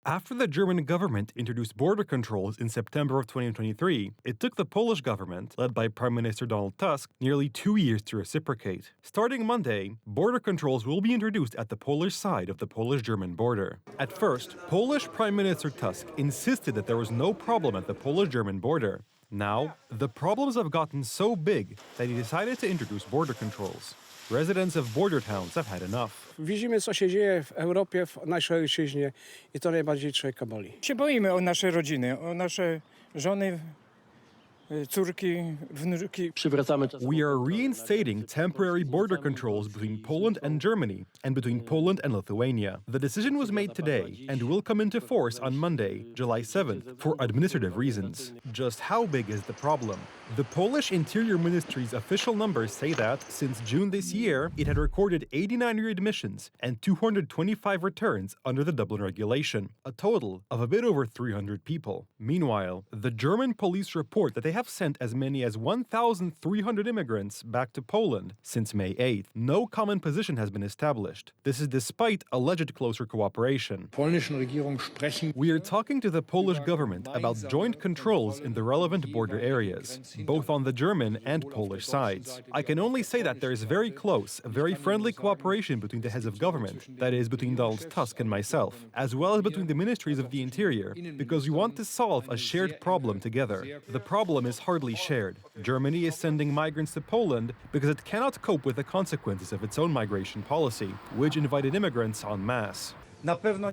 After the German government introduced border controls in September of 2023, it took the Polish government, led by Prime Minister Donald Tusk, nearly 2 years to reciprocate. Starting Monday, border controls will be introduced at the Polish side of the Polish-German border. At first, Polish Prime Minister Tusk insisted that there was no problem at the Polish-German border. Now, the problems have gotten so big that he decided to introduce border controls. Residents of border towns have had enough. Widzimy, co się dzieje w Europie, w naszej ojczyźnie i to najbardziej człowieka boli. Się boimy o nasze rodziny, o nasze żony, córki, wnuki. We are reinstating temporary border controls between Poland and Germany and between Poland and Lithuania. The decision was made today and will come into force on Monday, July 7th, for administrative reasons. Just how big is the problem? The Polish Interior Ministry's official numbers say that, since June this year, it had recorded 89 readmissions and 225 returns under the Dublin regulation, a total of a bit over 300 people. Meanwhile, the German police report that they have sent as many as 1,300 immigrants back to Poland since May 8th. No common position has been established. This is despite alleged closer cooperation. We are talking to the Polish government about joint controls in the relevant border areas, both on the German and Polish sides. I can only say that there is very close, very friendly cooperation between the heads of government, that is, between Donald Tusk and myself, as well as between the ministries of the interior, because we want to solve a shared problem together. The problem is hardly shared. Germany is sending migrants to Poland because it cannot cope with the consequences of its own migration policy, which invited immigrants en masse.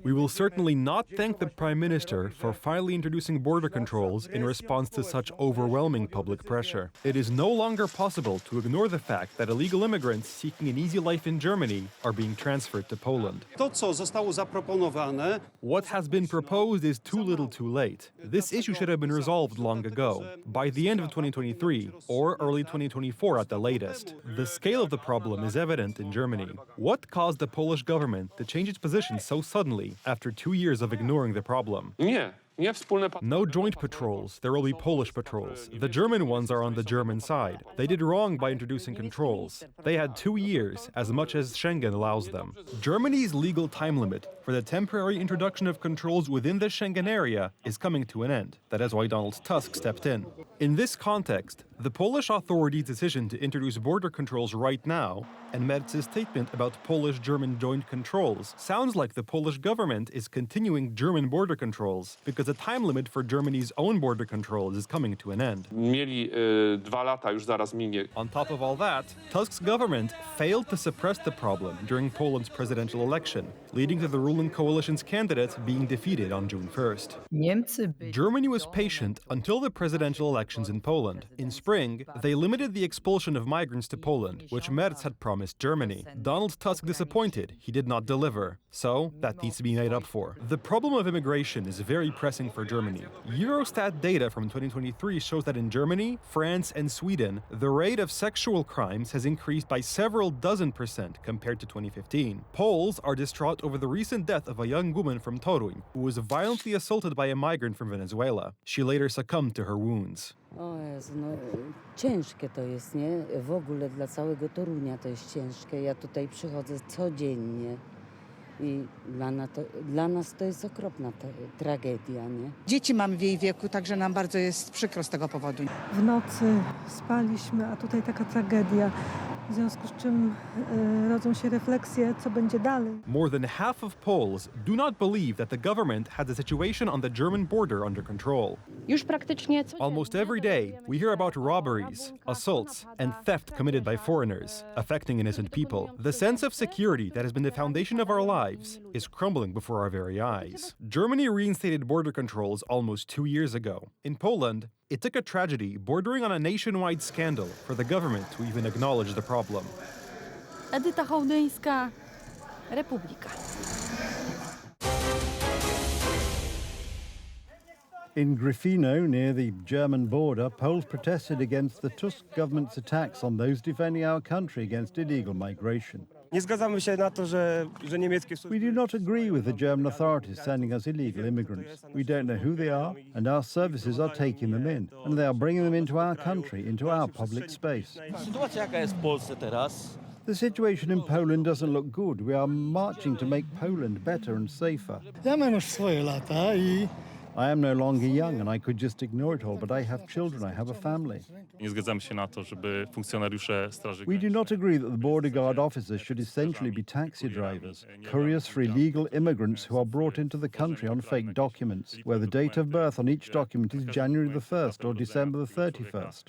We will certainly not thank the Prime Minister for finally introducing border controls in response to such overwhelming public pressure. It is no longer possible to ignore the fact that illegal immigrants seeking an easy life in Germany are being transferred to Poland. What has been proposed is too little too late. This issue should have been resolved long ago, by the end of 2023 or early 2024 at the latest. The scale of the problem is evident in Germany. What caused the Polish government to change its position so suddenly after 2 years of ignoring the problem? No joint patrols, there will be Polish patrols. The German ones are on the German side. They did wrong by introducing controls. They had 2 years, as much as Schengen allows them. Germany's legal time limit for the temporary introduction of controls within the Schengen area is coming to an end. That is why Donald Tusk stepped in. In this context, the Polish authorities' decision to introduce border controls right now and Mertz's statement about Polish-German joint controls sounds like the Polish government is continuing German border controls because the time limit for Germany's own border controls is coming to an end. On top of all that, Tusk's government failed to suppress the problem during Poland's presidential election, leading to the ruling coalition's candidate being defeated on June 1st. Germany was patient until the presidential elections in Poland. In spring, they limited the expulsion of migrants to Poland, which Merz had promised Germany. Donald Tusk disappointed. He did not deliver. So, that needs to be made up for. The problem of immigration is very pressing for Germany. Eurostat data from 2023 shows that in Germany, France, and Sweden, the rate of sexual crimes has increased by several dozen% compared to 2015. Poles are distraught over the recent death of a young woman from Toruń, who was violently assaulted by a migrant from Venezuela. She later succumbed to her wounds. O Jezu, no ciężkie to jest, nie? W ogóle dla całego Torunia to jest ciężkie. Ja tutaj przychodzę codziennie i dla nas to jest okropna tragedia, nie? Dzieci mamy w jej wieku, także nam bardzo jest przykro z tego powodu. W nocy spaliśmy, a tutaj taka tragedia. W związku z czym rodzą się refleksje, co będzie dalej. More than half of Poles do not believe that the government had the situation on the German border under control. Almost every day, we hear about robberies, assaults, and theft committed by foreigners, affecting innocent people. The sense of security that has been the foundation of our lives is crumbling before our very eyes. Germany reinstated border controls almost 2 years ago. In Poland, it took a tragedy bordering on a nationwide scandal for the government to even acknowledge the problem. Edyta Hołdyńska, Republika. In Gryfino, near the German border, Poles protested against the Tusk government's attacks on those defending our country against illegal migration. We do not agree with the German authorities sending us illegal immigrants. We don't know who they are, and our services are taking them in, and they are bringing them into our country, into our public space. The situation in Poland doesn't look good. We are marching to make Poland better and safer. Ja mam już swoje lata I I am no longer young and I could just ignore it all, but I have children, I have a family. Nie zgadzamy się na to, żeby funkcjonariusze Straży We do not agree that the border guard officers should essentially be taxi drivers, couriers for illegal immigrants who are brought into the country on fake documents, where the date of birth on each document is January the 1st or December the 31st.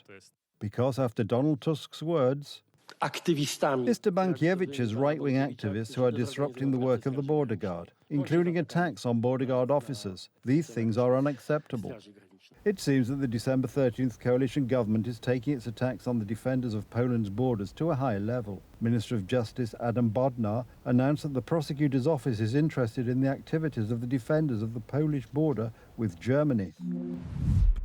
Because after Donald Tusk's words, Mr. Bankiewicz's right-wing activists who are disrupting the work of the border guard, including attacks on border guard officers. These things are unacceptable. It seems that the December 13th coalition government is taking its attacks on the defenders of Poland's borders to a higher level. Minister of Justice Adam Bodnar announced that the prosecutor's office is interested in the activities of the defenders of the Polish border with Germany.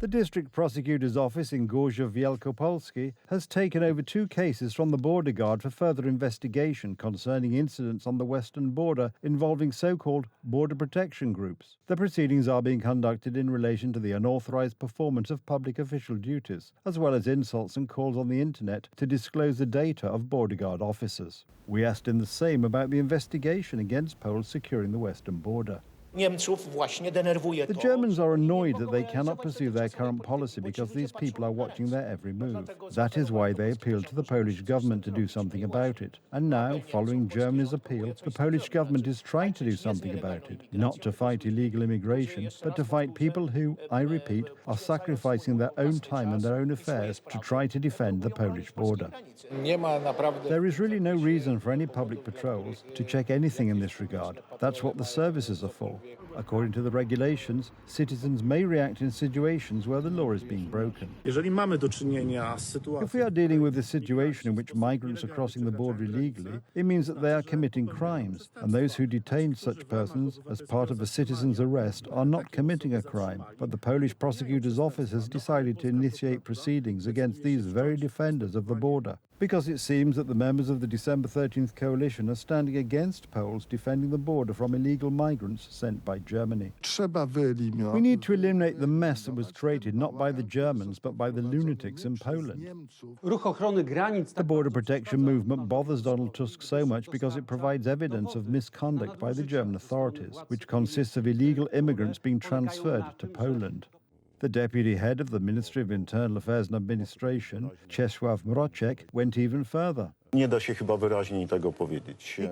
The district prosecutor's office in Gorzów Wielkopolski has taken over 2 cases from the border guard for further investigation concerning incidents on the western border involving so-called border protection groups. The proceedings are being conducted in relation to the unauthorized performance of public official duties, as well as insults and calls on the internet to disclose the data of border guard officers. We asked him the same about the investigation against Poles securing the western border. The Germans are annoyed that they cannot pursue their current policy because these people are watching their every move. That is why they appealed to the Polish government to do something about it. And now, following Germany's appeal, the Polish government is trying to do something about it. Not to fight illegal immigration, but to fight people who, I repeat, are sacrificing their own time and their own affairs to try to defend the Polish border. There is really no reason for any public patrols to check anything in this regard. That's what the services are for. According to the regulations, citizens may react in situations where the law is being broken. If we are dealing with a situation in which migrants are crossing the border illegally, it means that they are committing crimes, and those who detain such persons as part of a citizen's arrest are not committing a crime. But the Polish prosecutor's office has decided to initiate proceedings against these very defenders of the border, because it seems that the members of the December 13th coalition are standing against Poles defending the border from illegal migrants sent by Germany. We need to eliminate the mess that was created not by the Germans but by the lunatics in Poland. The border protection movement bothers Donald Tusk so much because it provides evidence of misconduct by the German authorities, which consists of illegal immigrants being transferred to Poland. The deputy head of the Ministry of Internal Affairs and Administration, Czesław Mroczek, went even further. It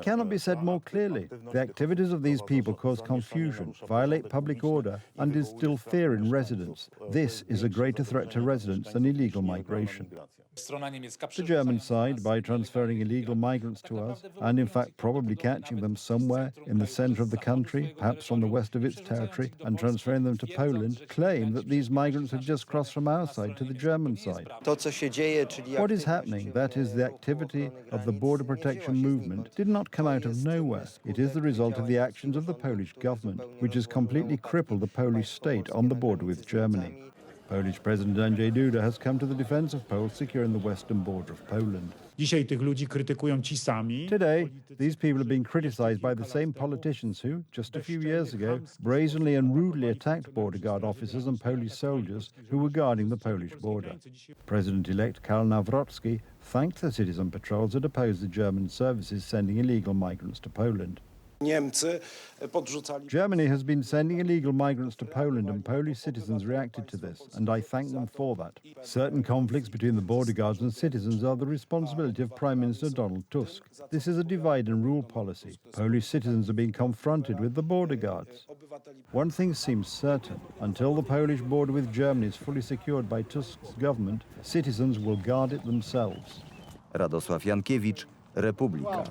cannot be said more clearly. The activities of these people cause confusion, violate public order, and instill fear in residents. This is a greater threat to residents than illegal migration. The German side, by transferring illegal migrants to us, and in fact probably catching them somewhere in the centre of the country, perhaps from the west of its territory, and transferring them to Poland, claim that these migrants have just crossed from our side to the German side. What is happening, that is, the activity of the border protection movement, did not come out of nowhere. It is the result of the actions of the Polish government, which has completely crippled the Polish state on the border with Germany. Polish President Andrzej Duda has come to the defense of Poles securing the western border of Poland. Today, these people are being criticized by the same politicians who, just a few years ago, brazenly and rudely attacked border guard officers and Polish soldiers who were guarding the Polish border. President-elect Karol Nawrocki thanked the citizen patrols that opposed the German services sending illegal migrants to Poland. Germany has been sending illegal migrants to Poland, and Polish citizens reacted to this, and I thank them for that. Certain conflicts between the border guards and citizens are the responsibility of Prime Minister Donald Tusk. This is a divide and rule policy. Polish citizens are being confronted with the border guards. One thing seems certain. Until the Polish border with Germany is fully secured by Tusk's government, citizens will guard it themselves. Radosław Jankiewicz, Republika.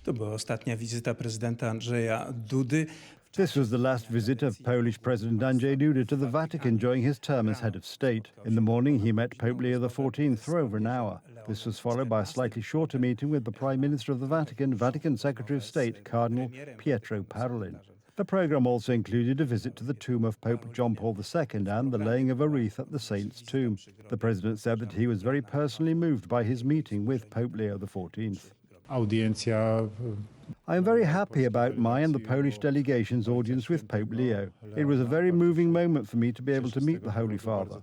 To była ostatnia wizyta prezydenta Andrzeja Dudy. This was the last visit of Polish President Andrzej Duda to the Vatican during his term as head of state. In the morning, he met Pope Leo XIV for over an hour. This was followed by a slightly shorter meeting with the Prime Minister of the Vatican, Vatican Secretary of State, Cardinal Pietro Parolin. The programme also included a visit to the tomb of Pope John Paul II and the laying of a wreath at the saint's tomb. The president said that he was very personally moved by his meeting with Pope Leo XIV. I am very happy about my and the Polish delegation's audience with Pope Leo. It was a very moving moment for me to be able to meet the Holy Father.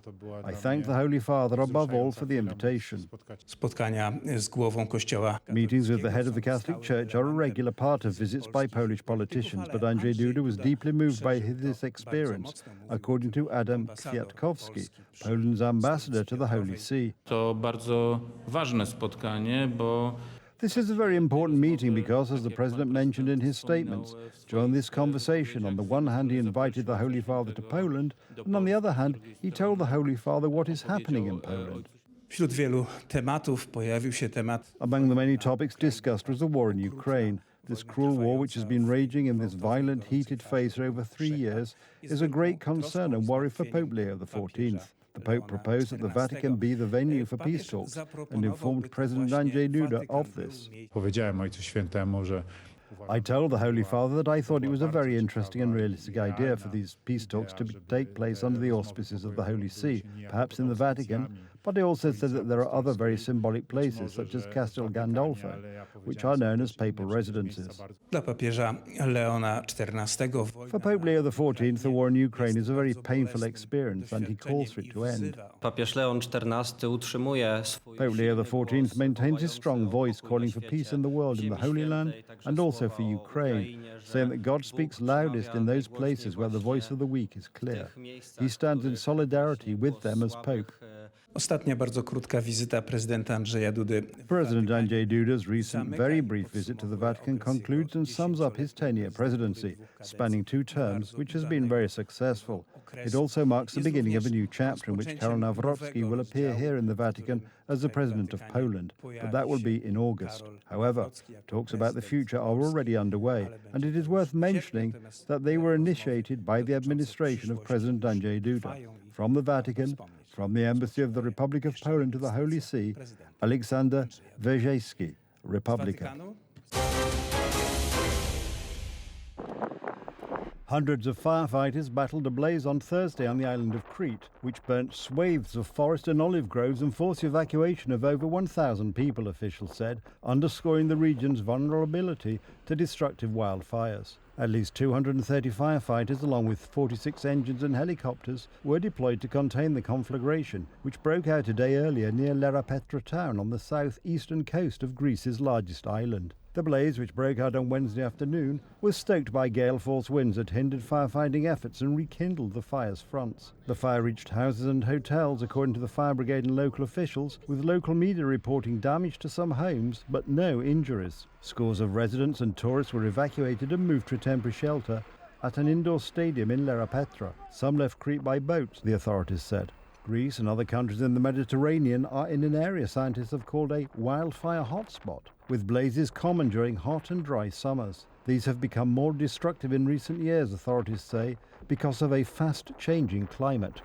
I thank the Holy Father above all for the invitation. Spotkania z głową Kościoła. Meetings with the head of the Catholic Church are a regular part of visits by Polish politicians, but Andrzej Duda was deeply moved by this experience, according to Adam Kwiatkowski, Poland's ambassador to the Holy See. To bardzo ważne spotkanie, bo This is a very important meeting because, as the President mentioned in his statements, during this conversation, on the one hand he invited the Holy Father to Poland, and on the other hand he told the Holy Father what is happening in Poland. Wśród wielu tematów pojawił się temat Among the many topics discussed was the war in Ukraine. This cruel war, which has been raging in this violent, heated phase for over 3 years, is a great concern and worry for Pope Leo XIV. The Pope proposed that the Vatican be the venue for peace talks and informed President Andrzej Duda of this. Powiedziałem Ojcu Świętemu, że I told the Holy Father that I thought it was a very interesting and realistic idea for these peace talks to take place under the auspices of the Holy See, perhaps in the Vatican, but I also said that there are other very symbolic places, such as Castel Gandolfo, which are known as papal residences. dla papieża Leona XIV. For Pope Leo XIV, the war in Ukraine is a very painful experience and he calls for it to end. Papież Leon XIV utrzymuje swój Pope Leo XIV maintains his strong voice calling for peace in the world, in the Holy Land, and also for Ukraine, saying that God speaks loudest in those places where the voice of the weak is clear. He stands in solidarity with them as Pope. Ostatnia bardzo krótka wizyta prezydenta Andrzeja Dudy. President Andrzej Duda's recent, very brief visit to the Vatican concludes and sums up his 10-year presidency, spanning 2 terms, which has been very successful. It also marks the beginning of a new chapter in which Karol Nawrocki will appear here in the Vatican as the President of Poland, but that will be in August. However, talks about the future are already underway, and it is worth mentioning that they were initiated by the administration of President Andrzej Duda. From the Vatican, from the Embassy of the Republic of Poland to the Holy See, Aleksander Węgierski, Republika. Hundreds of firefighters battled a blaze on Thursday on the island of Crete, which burnt swathes of forest and olive groves and forced the evacuation of over 1,000 people, officials said, underscoring the region's vulnerability to destructive wildfires. At least 230 firefighters, along with 46 engines and helicopters, were deployed to contain the conflagration, which broke out a day earlier near Lerapetra town on the south-eastern coast of Greece's largest island. The blaze, which broke out on Wednesday afternoon, was stoked by gale-force winds that hindered firefighting efforts and rekindled the fire's fronts. The fire reached houses and hotels, according to the fire brigade and local officials, with local media reporting damage to some homes, but no injuries. Scores of residents and tourists were evacuated and moved to a temporary shelter at an indoor stadium in Lerapetra. Some left Crete by boat, the authorities said. Greece and other countries in the Mediterranean are in an area scientists have called a wildfire hotspot, with blazes common during hot and dry summers. These have become more destructive in recent years, authorities say, because of a fast-changing climate.